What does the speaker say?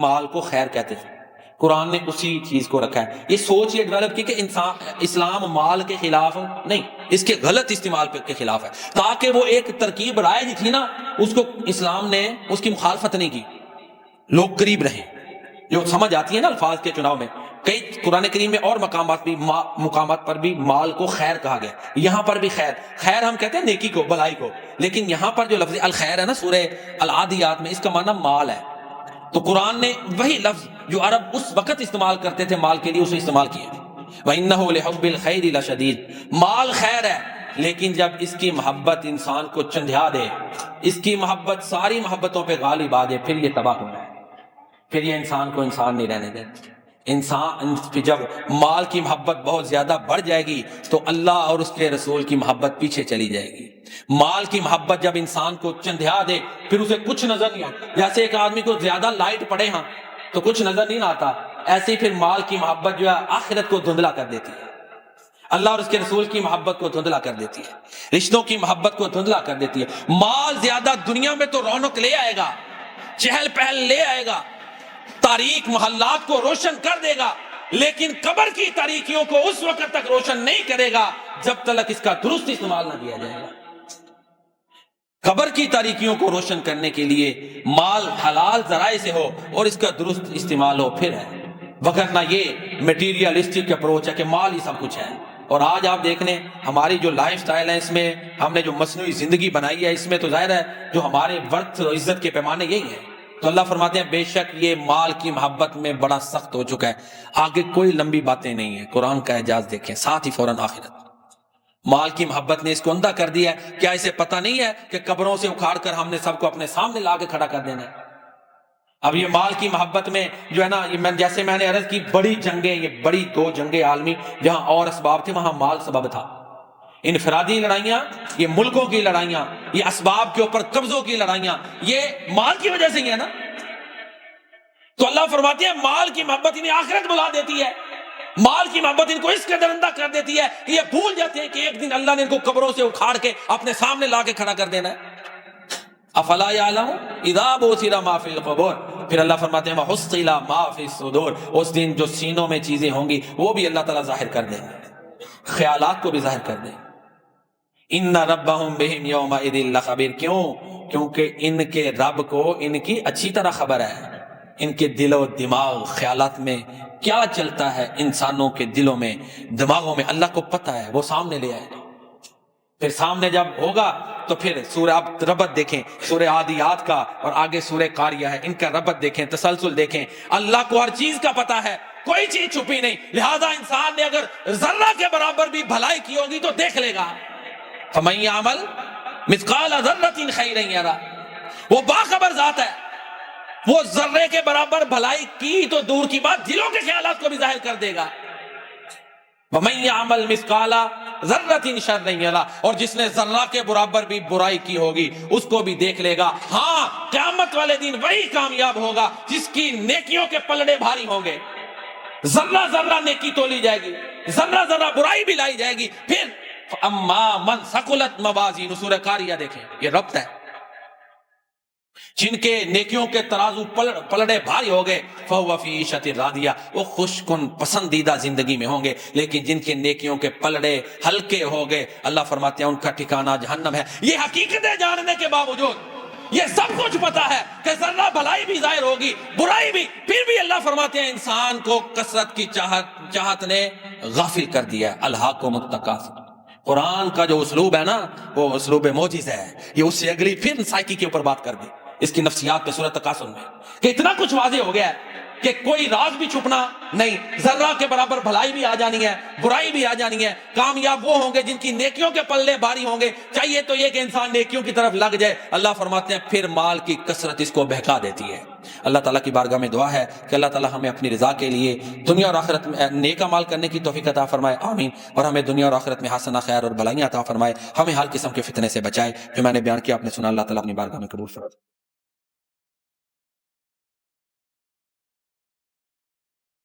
مال کو خیر کہتے تھے، قرآن نے اسی چیز کو رکھا ہے۔ یہ سوچ یہ ڈیولپ کی کہ اسلام مال کے خلاف نہیں، اس کے غلط استعمال کے خلاف ہے، تاکہ وہ ایک ترکیب رائج تھی نا، اس کو اسلام نے اس کی مخالفت نہیں کی، لوگ قریب رہیں۔ جو سمجھ آتی ہے نا الفاظ کے چناؤ میں، کئی قرآن کریم میں اور مقامات پر بھی مال کو خیر کہا گیا، یہاں پر بھی خیر ہم کہتے ہیں نیکی کو، بھلائی کو، لیکن یہاں پر جو لفظ الخیر ہے نا سورہ العادیات میں، اس کا معنی مال ہے۔ تو قرآن نے وہی لفظ جو عرب اس وقت استعمال کرتے تھے مال کے لیے، اسے استعمال کیا۔ وَإِنَّهُ لِحُبِّ الْخَيْرِ لَشَدِيدٌ، مال خیر ہے، لیکن جب اس کی محبت انسان کو چندھیا دے، اس کی محبت ساری محبتوں پہ غالب آ جائے، پھر یہ تباہ ہونا ہے، پھر یہ انسان کو انسان نہیں رہنے دیتا۔ انسان جب مال کی محبت بہت زیادہ بڑھ جائے گی تو اللہ اور اس کے رسول کی محبت پیچھے چلی جائے گی۔ مال کی محبت جب انسان کو چندھیا دے، پھر اسے کچھ نظر نہیں آتا۔ جیسے ایک آدمی کو زیادہ لائٹ پڑے ہاں تو کچھ نظر نہیں آتا، ایسے ہی پھر مال کی محبت جو ہے آخرت کو دھندلا کر دیتی ہے، اللہ اور اس کے رسول کی محبت کو دھندلا کر دیتی ہے، رشتوں کی محبت کو دھندلا کر دیتی ہے۔ مال زیادہ دنیا میں تو رونق لے آئے گا، چہل پہل لے آئے گا، تاریک محلات کو روشن کر دے گا، لیکن قبر کی تاریکیوں کو اس وقت تک روشن نہیں کرے گا جب تک اس کا درست استعمال نہ کیا جائے گا۔ قبر کی تاریکیوں کو روشن کرنے کے لیے مال حلال ذرائع سے ہو اور اس کا درست استعمال ہو، پھر ہے، وگرنہ یہ میٹیریلسٹک اپروچ ہے کہ مال ہی سب کچھ ہے۔ اور آج آپ دیکھ لیں ہماری جو لائف سٹائل ہے، اس میں ہم نے جو مصنوعی زندگی بنائی ہے، اس میں تو ظاہر ہے جو ہمارے ورتھ اور عزت کے پیمانے یہی ہیں۔ تو اللہ فرماتے ہیں بے شک یہ مال کی محبت میں بڑا سخت ہو چکا ہے۔ آگے کوئی لمبی باتیں نہیں ہیں، قرآن کا اعجاز دیکھیں، ساتھ ہی فوراً آخرت۔ مال کی محبت نے اس کو اندھا کر دیا ہے۔ کیا اسے پتہ نہیں ہے کہ قبروں سے اکھاڑ کر ہم نے سب کو اپنے سامنے لا کے کھڑا کر دینا ہے؟ اب یہ مال کی محبت میں جو ہے نا، جیسے میں نے عرض کی، بڑی جنگیں، یہ بڑی 2 جنگیں عالمی جہاں اور اسباب تھے، وہاں مال سبب تھا۔ انفرادی لڑائیاں، یہ ملکوں کی لڑائیاں، یہ اسباب کے اوپر قبضوں کی لڑائیاں، یہ مال کی وجہ سے ہی ہے نا۔ تو اللہ فرماتے ہیں مال کی محبت انہیں آخرت بلا دیتی ہے، مال کی محبت ان کو اس قدر اندھا کر دیتی ہے کہ یہ بھول جاتے ہیں کہ ایک دن اللہ نے ان کو قبروں سے اکھاڑ کے اپنے سامنے لا کے کھڑا کر دینا ہے۔ افلا یعلم اذا بوثر ما فی القبور، پھر اللہ فرماتے ہیں وحصل ما فی الصدور، اس دن جو سینوں میں چیزیں ہوں گی وہ بھی اللہ تعالیٰ ظاہر کر دیں گے، خیالات کو بھی ظاہر کر دیں۔ ان ربہم بہم یومئذ لخبیر، کیونکہ ان کے رب کو ان کی اچھی طرح خبر ہے، ان کے دل و دماغ، خیالات میں کیا چلتا ہے، انسانوں کے دلوں میں، دماغوں میں اللہ کو پتہ ہے، وہ سامنے لے آئے گا۔ پھر سامنے جب ہوگا تو پھر سورہ، آپ ربط دیکھیں سورہ عادیات کا اور آگے سورہ قاریہ ہے، ان کا ربط دیکھیں، تسلسل دیکھیں۔ اللہ کو ہر چیز کا پتہ ہے، کوئی چیز چھپی نہیں، لہذا انسان نے اگر ذرہ کے برابر بھی بھلائی کی ہوگی تو دیکھ لے گا۔ فَمَن يَعْمَلْ مِثْقَالَ ذَرَّةٍ خَيْرًا يَرَهُ، وہ باخبر ذات ہے، وہ ذرے کے برابر بھلائی کی تو دور کی بات، دلوں کے خیالات کو بھی ظاہر کر دے گا۔ وَمَن يَعْمَلْ مِثْقَالَ ذَرَّةٍ شَرًّا يَرَهُ، اور جس نے ذرہ کے برابر بھی برائی کی ہوگی اس کو بھی دیکھ لے گا۔ ہاں، قیامت والے دن وہی کامیاب ہوگا جس کی نیکیوں کے پلڑے بھاری ہوں گے، ذرہ ذرہ نیکی تولی جائے گی، ذرہ ذرہ برائی بھی لائی جائے گی۔ پھر اما من ثقلت موازینہ، سورہ قاریہ دیکھیں، یہ ربط ہے۔ جن کے نیکیوں کے ترازو پلڑے بھاری ہو گئے، فَهُوَ فِي عِيشَةٍ رَاضِيَةٍ، وہ خوش کن پسندیدہ زندگی میں ہوں گے۔ لیکن جن کے نیکیوں کے پلڑے ہلکے ہو گئے، اللہ فرماتے ہیں ان کا ٹھکانہ جہنم ہے۔ یہ حقیقتیں جاننے کے باوجود، یہ سب کچھ پتا ہے کہ ذرہ بھلائی بھی ظاہر ہوگی، برائی بھی، پھر بھی اللہ فرماتے ہیں انسان کو کثرت کی چاہت نے غافل کر دیا۔ الہاکم التکاثر، قرآن کا جو اسلوب ہے نا، وہ اسلوب موجز ہے۔ یہ اس سے اگلی پھر سائیکی کے اوپر بات کر دی، اس کی نفسیات پہ سورۃ تکاثر میں، کہ اتنا کچھ واضح ہو گیا ہے کہ کوئی راز بھی چھپنا نہیں، ذرہ کے برابر بھلائی بھی آ جانی ہے، برائی بھی آ جانی ہے۔ کامیاب وہ ہوں گے جن کی نیکیوں کے پلے بھاری ہوں گے۔ چاہیے تو یہ کہ انسان نیکیوں کی طرف لگ جائے۔ اللہ فرماتے ہیں پھر مال کی کثرت اس کو بہکا دیتی ہے۔ اللہ تعالیٰ کی بارگاہ میں دعا ہے کہ اللہ تعالیٰ ہمیں اپنی رضا کے لیے دنیا اور آخرت میں نیک اعمال کرنے کی توفیق عطا فرمائے، آمین۔ اور ہمیں دنیا اور آخرت میں حسنہ، خیر اور بھلائیاں عطا فرمائے، ہمیں ہر قسم کے فتنے سے بچائے۔ جو میں نے بیان کیا آپ نے سنا، اللہ تعالیٰ اپنی بارگاہ میں قبول فرمائے۔